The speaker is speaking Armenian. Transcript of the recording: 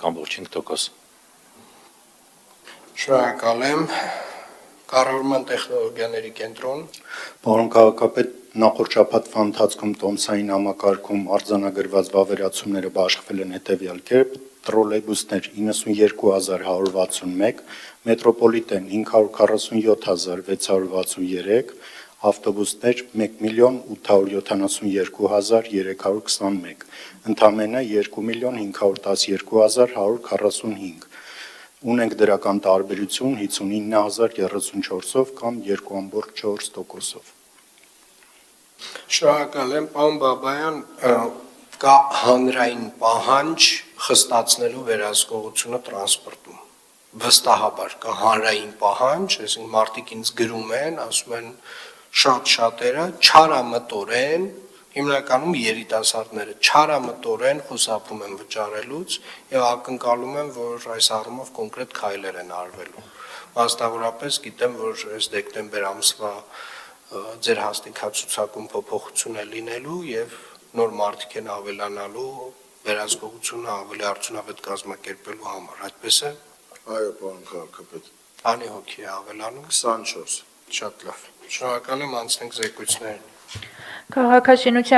0.5%։ Շնորհակալ եմ։ Կառավարման տեխնոլոգիաների կենտրոն։ Պարոն քաղաքապետ, նախորդ շաբաթվա ընթացքում տոմսային համակարգում արձանագրված վավերացումները բաշխվել են հետևյալ կերպ. տրոլեյբուսներ 92161, մետրոպոլիտեն 547,663, ավտոբուսներ 1,872,321, ընդամենը 2,512,145, ունենք դրական տարբերություն 59,034-ով կամ 2,4%-ով։ Շնորհակալ եմ, պարոն Բաբայան, կա հանրային պահանջ խստացնելու վերահսկողությունը տրանսպորտում։ Վստահաբար կա հանրային պահանջ, այսինքն մարդիկ ինձ գրում են, ասում են շատերը չարամտորեն, հիմնականում երիտասարդները չարամտորեն խուսափում են վճարելուց եւ ակնկալում են, որ այս առումով կոնկրետ քայլեր են արվելու։ Մասնավորապես գիտեմ, որ այս դեկտեմբեր ամսվա ձեր հաստիքացուցակում փոփոխություն է լինելու եւ նոր մարդիկ են ավելանալու վերահսկողությունը ավելի արդյունավետ կազմակերպելու համար, այդպես է։ Այո, պարոն քաղաքապետ։ Քանի հոգի է ավելանում։ 24։ Շատ լավ։ Շնորհակալ եմ, անցնենք զեկույցներին։ Քաղաքաշինության